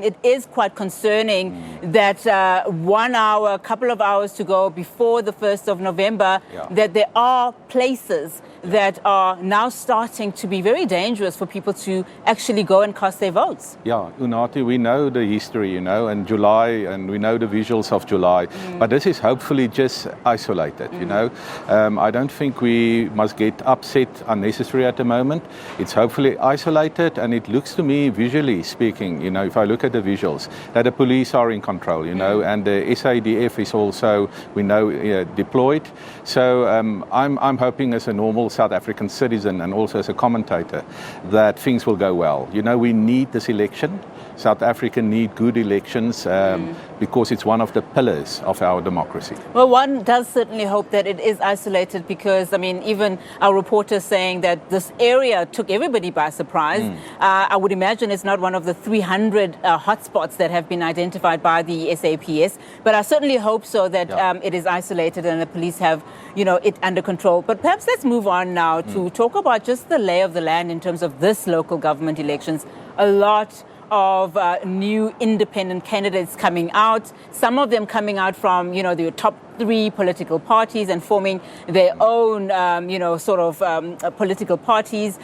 It is quite concerning that 1 hour, a couple of hours to go before the 1st of November, that there are places that are now starting to be very dangerous for people to actually go and cast their votes. Yeah, Unati, we know the history, and July, and we know the visuals of July, but this is hopefully just isolated, I don't think we must get upset unnecessarily at the moment. It's hopefully isolated, and it looks to me, visually speaking, if I look at the visuals, that the police are in control, and the SADF is also, we know, deployed. So I'm hoping as a normal South African citizen and also as a commentator that things will go well. We need this election. South Africa need good elections because it's one of the pillars of our democracy. Well, one does certainly hope that it is isolated because, even our reporters saying that this area took everybody by surprise. I would imagine it's not one of the 300 hotspots that have been identified by the SAPS, but I certainly hope so that it is isolated and the police have, it under control. But perhaps let's move on now to talk about just the lay of the land in terms of this local government elections. A lot of new independent candidates coming out, some of them coming out from, the top 3 political parties and forming their own, political parties.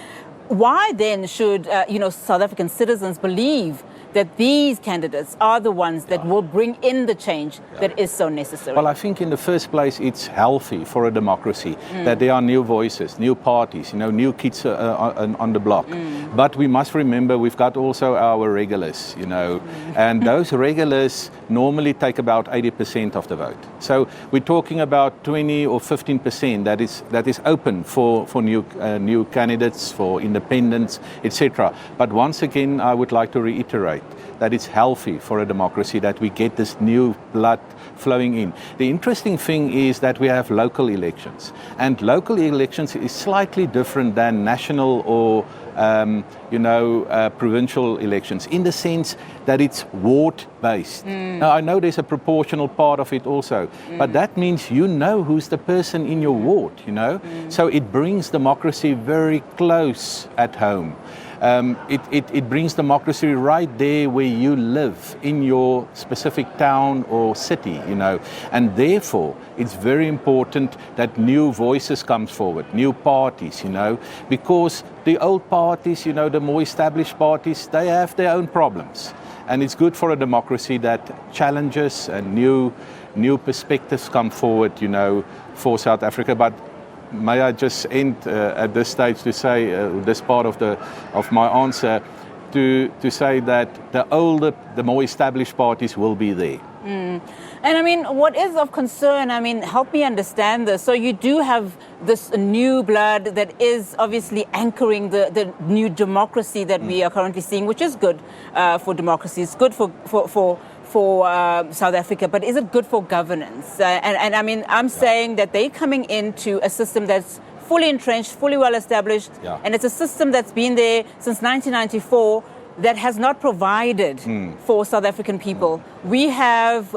Why then should, South African citizens believe that these candidates are the ones that will bring in the change that is so necessary? Well, I think in the first place, it's healthy for a democracy that there are new voices, new parties, new kids on the block. But we must remember we've got also our regulars, and those regulars normally take about 80% of the vote. So we're talking about 20 or 15% that is open for new candidates, for independents, etc. But once again, I would like to reiterate that it's healthy for a democracy that we get this new blood flowing in. The interesting thing is that we have local elections, and local elections is slightly different than national or provincial elections, in the sense that it's ward-based. Now, I know there's a proportional part of it also, but that means who's the person in your ward, So it brings democracy very close at home. It brings democracy right there where you live, in your specific town or city, and therefore it's very important that new voices come forward, new parties, because the old parties, the more established parties, they have their own problems. And it's good for a democracy that challenges and new perspectives come forward, for South Africa. But may I just end at this stage to say, this part of my answer, to say that the more established parties will be there. And what is of concern, help me understand this. So you do have this new blood that is obviously anchoring the new democracy that we are currently seeing, which is good for democracy. It's good for South Africa, but is it good for governance? I'm saying that they're coming into a system that's fully entrenched, fully well established, and it's a system that's been there since 1994 that has not provided for South African people. We have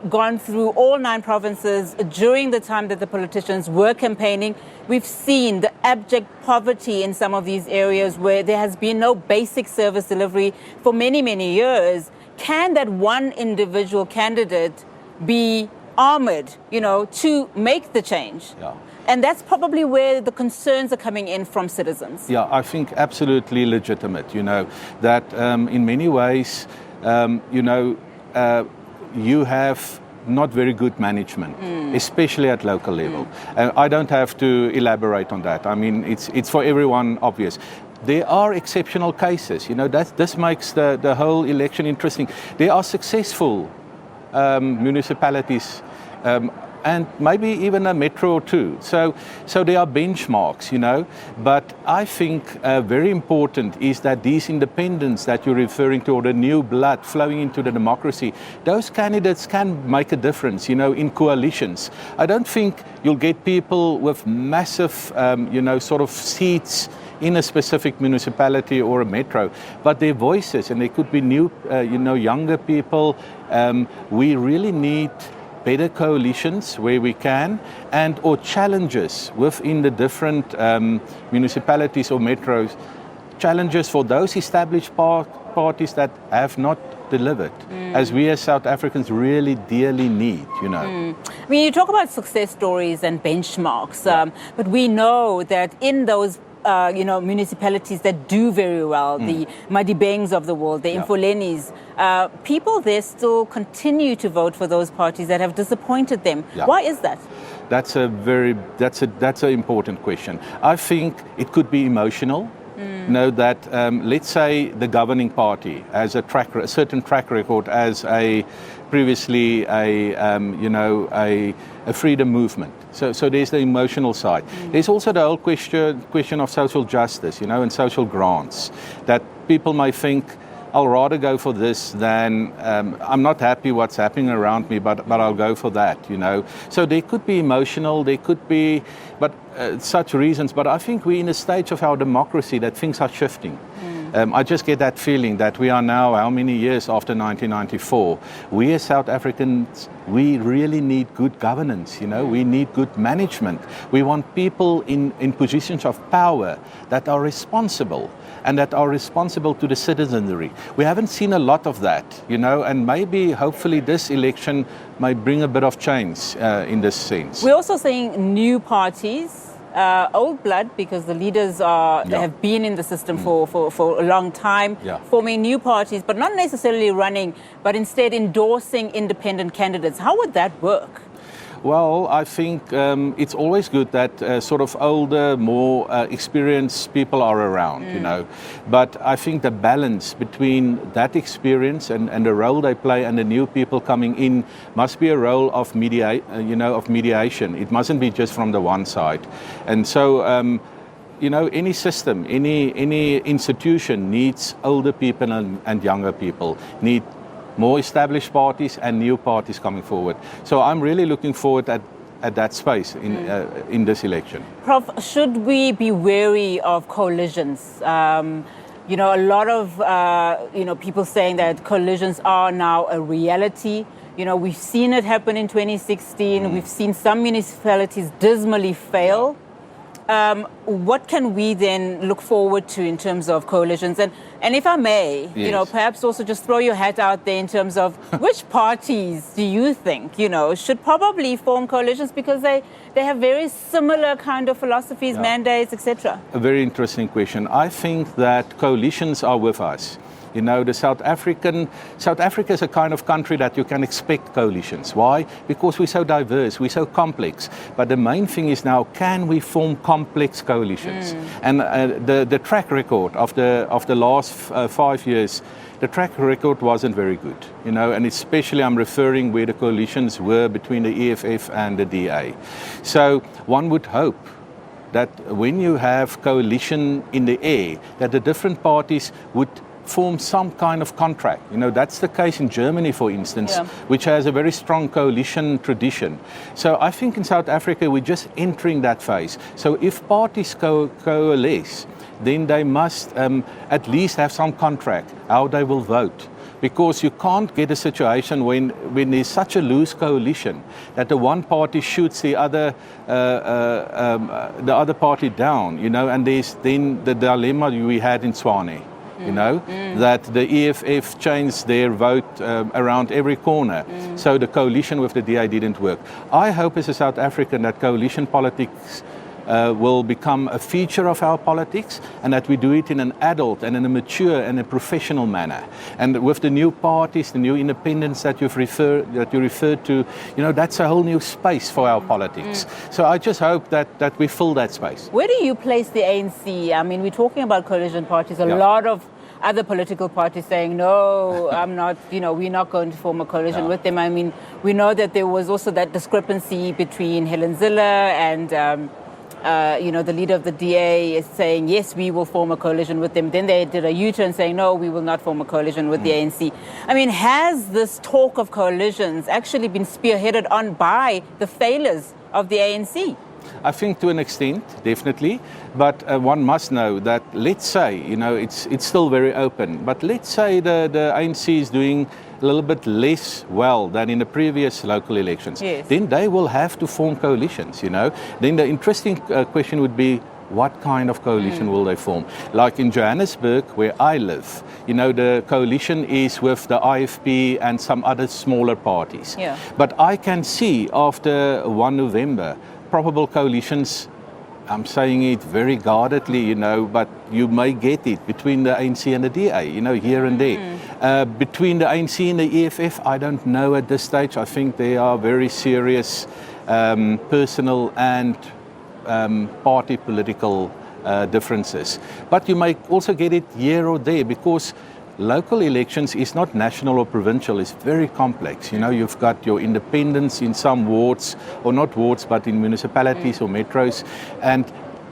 gone through all 9 provinces during the time that the politicians were campaigning. We've seen the abject poverty in some of these areas where there has been no basic service delivery for many, many years. Can that one individual candidate be armored, to make the change? And that's probably where the concerns are coming in from citizens. Yeah, I think absolutely legitimate, that in many ways, you have not very good management, especially at local level. I don't have to elaborate on that. It's for everyone obvious. There are exceptional cases, this makes the whole election interesting. There are successful municipalities, and maybe even a metro or two. So there are benchmarks, But I think very important is that these independents that you're referring to, or the new blood flowing into the democracy, those candidates can make a difference, in coalitions. I don't think you'll get people with massive, seats in a specific municipality or a metro, but their voices, and they could be new, younger people. We really need better coalitions where we can, and or challenges within the different municipalities or metros, challenges for those established parties that have not delivered, as we as South Africans really dearly need, you know. I mean, you talk about success stories and benchmarks, but we know that in those municipalities that do very well, the Madibengs of the world, the Imfolenis, people there still continue to vote for those parties that have disappointed them. Yeah. Why is that? That's an important question. I think it could be emotional. Know that let's say the governing party has a certain track record as previously a freedom movement. So there's the emotional side. There's also the whole question of social justice, and social grants, that people may think, I'll rather go for this than I'm not happy what's happening around me, but I'll go for that, So there could be emotional, there could be such reasons, but I think we're in a stage of our democracy that things are shifting. I just get that feeling that we are now, how many years after 1994, we as South Africans, we really need good governance, we need good management. We want people in positions of power that are responsible and that are responsible to the citizenry. We haven't seen a lot of that, and maybe, hopefully, this election might bring a bit of change in this sense. We're also seeing new parties, old blood, because the leaders have been in the system for a long time, forming new parties, but not necessarily running, but instead endorsing independent candidates. How would that work? Well, I think it's always good that sort of older, more experienced people are around, But I think the balance between that experience and the role they play and the new people coming in must be a role of mediation. It mustn't be just from the one side. And so, any system, any institution needs older people and younger people, need more established parties and new parties coming forward. So I'm really looking forward at that space in this election. Prof, should we be wary of coalitions? A lot of people saying that coalitions are now a reality. We've seen it happen in 2016. We've seen some municipalities dismally fail. What can we then look forward to in terms of coalitions? And if I may, perhaps also just throw your hat out there in terms of which parties do you think, should probably form coalitions, because they have very similar kind of philosophies, mandates, etc. A very interesting question. I think that coalitions are with us. South Africa is a kind of country that you can expect coalitions. Why? Because we're so diverse, we're so complex. But the main thing is now, can we form complex coalitions? And the track record of the last 5 years, the track record wasn't very good. And especially I'm referring where the coalitions were between the EFF and the DA. So one would hope that when you have coalition in the air, that the different parties would form some kind of contract. That's the case in Germany, for instance, which has a very strong coalition tradition. So I think in South Africa, we're just entering that phase. So if parties coalesce, then they must at least have some contract, how they will vote. Because you can't get a situation when there's such a loose coalition that the one party shoots the other party down, and there's then the dilemma we had in Tshwane. That the EFF changed their vote around every corner. So the coalition with the DA didn't work. I hope as a South African that coalition politics will become a feature of our politics, and that we do it in an adult and in a mature and a professional manner. And with the new parties, the new independents that you referred to, that's a whole new space for our politics. So I just hope that we fill that space. Where do you place the ANC? I mean, we're talking about coalition parties. A lot of other political parties saying, no, I'm not, we're not going to form a coalition with them. I mean, we know that there was also that discrepancy between Helen Zille and the leader of the DA is saying, yes, we will form a coalition with them. Then they did a U-turn saying, no, we will not form a coalition with the ANC. I mean, has this talk of coalitions actually been spearheaded on by the failures of the ANC? I think to an extent, definitely. But one must know that, let's say, it's still very open. But let's say the ANC is doing a little bit less well than in the previous local elections. Yes. Then they will have to form coalitions, Then the interesting question would be, what kind of coalition will they form? Like in Johannesburg, where I live, the coalition is with the IFP and some other smaller parties. Yeah. But I can see after 1 November, probable coalitions, I'm saying it very guardedly, but you may get it between the ANC and the DA, here and there. Between the ANC and the EFF, I don't know at this stage. I think there are very serious personal and party political differences. But you may also get it here or there, because local elections is not national or provincial, it's very complex. You've got your independents in some wards, or not wards, but in municipalities or metros, and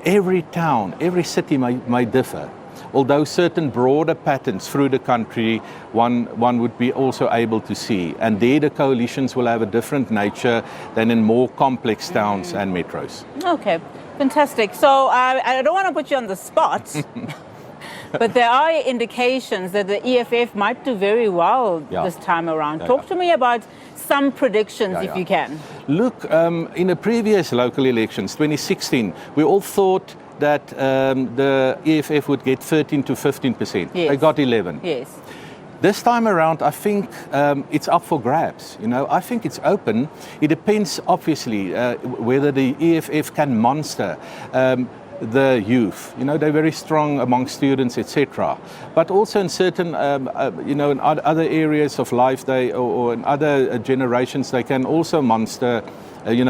every town, every city may differ. Although certain broader patterns through the country, one would be also able to see. And there the coalitions will have a different nature than in more complex towns and metros. Okay, fantastic. So I don't want to put you on the spot, but there are indications that the EFF might do very well this time around. Talk to me about some predictions, if you can. Look, in the previous local elections, 2016, we all thought that the EFF would get 13 to 15%. Yes. They got 11. Yes. This time around, I think it's up for grabs. I think it's open. It depends, obviously, whether the EFF can monster the youth. They're very strong among students, etc. But also in certain, in other areas of life, or in other generations, they can also monster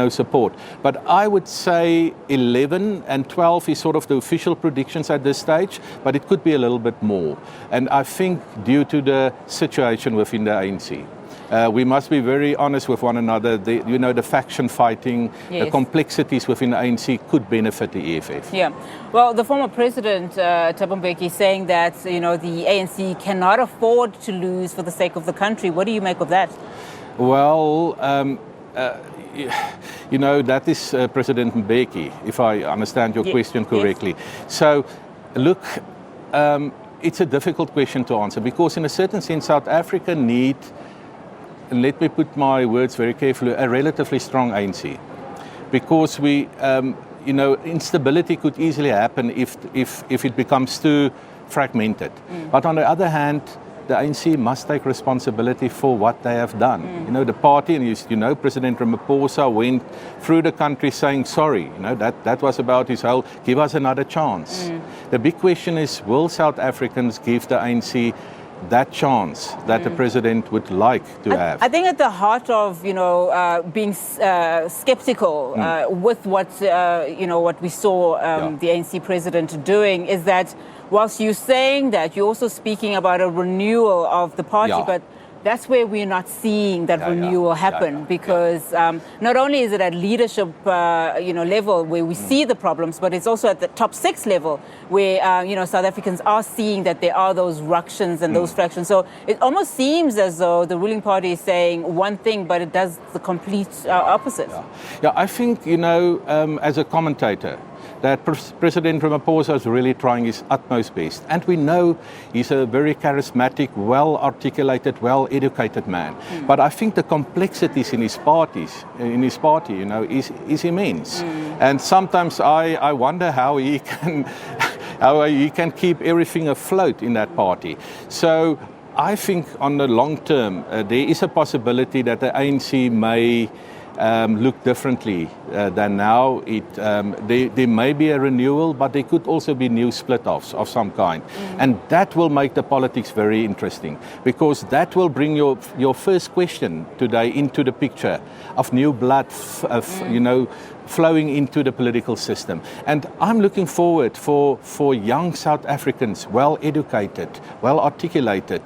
support. But I would say 11 and 12 is sort of the official predictions at this stage, but it could be a little bit more. And I think due to the situation within the ANC. We must be very honest with one another. The faction fighting, the complexities within the ANC could benefit the EFF. Yeah. Well, the former president, Thabo Mbeki, is saying that, the ANC cannot afford to lose for the sake of the country. What do you make of that? Well, that is President Mbeki, if I understand your question correctly. Yes. So, look, it's a difficult question to answer, because in a certain sense, South Africa need, and let me put my words very carefully, a relatively strong ANC. Because we, instability could easily happen if it becomes too fragmented. But on the other hand, the ANC must take responsibility for what they have done. The party, and President Ramaphosa went through the country saying sorry. That was about his whole, give us another chance. The big question is, will South Africans give the ANC that chance that the president would like to have? I think at the heart of being skeptical with what what we saw the ANC president doing is that whilst you're saying that, you're also speaking about a renewal of the party, but that's where we're not seeing that renewal happen, because not only is it at leadership level where we see the problems, but it's also at the top 6 level where South Africans are seeing that there are those ructions and those fractions. So it almost seems as though the ruling party is saying one thing, but it does the complete opposite. I think as a commentator, that President Ramaphosa is really trying his utmost best. And we know he's a very charismatic, well-articulated, well-educated man. But I think the complexities in his party, is immense. And sometimes I wonder how he can keep everything afloat in that party. So I think on the long term, there is a possibility that the ANC may look differently than now. There may be a renewal, but there could also be new split-offs of some kind. And that will make the politics very interesting, because that will bring your first question today into the picture of new blood, flowing into the political system. And I'm looking forward for young South Africans, well-educated, well-articulated,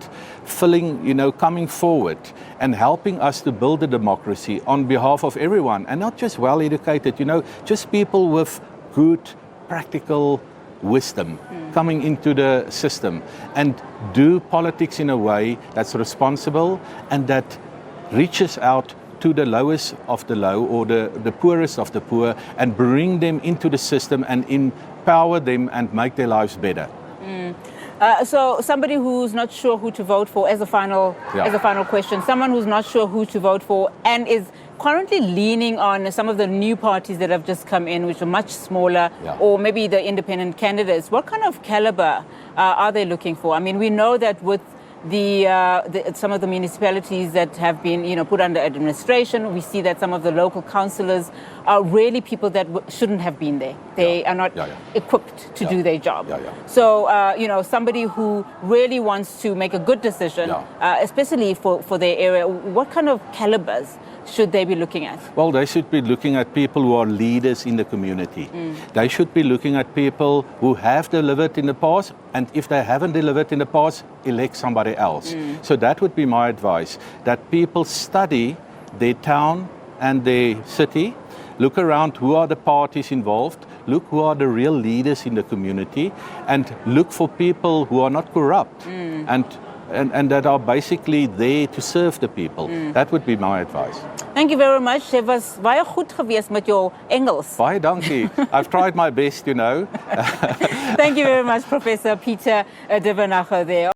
coming forward and helping us to build a democracy on behalf of everyone, and not just well-educated, just people with good, practical wisdom coming into the system and do politics in a way that's responsible and that reaches out to the lowest of the low, or the poorest of the poor, and bring them into the system and empower them and make their lives better. So somebody who's not sure who to vote for, as a final question, someone who's not sure who to vote for and is currently leaning on some of the new parties that have just come in, which are much smaller, Yeah. or maybe the independent candidates. What kind of caliber are they looking for? I mean, we know that with some of the municipalities that have been, put under administration, we see that some of the local councillors are really people that shouldn't have been there. They are not equipped to do their job. So, somebody who really wants to make a good decision, especially for their area, what kind of calibers should they be looking at? Well, they should be looking at people who are leaders in the community. They should be looking at people who have delivered in the past, and if they haven't delivered in the past, elect somebody else. So that would be my advice, that people study their town and their city, look around who are the parties involved, look who are the real leaders in the community, and look for people who are not corrupt and that are basically there to serve the people. That would be my advice. Thank you very much. Jy was baie goed geweest met jou Engels. Baie dankie. I've tried my best, Thank you very much, Professor Pieter Duvenage there.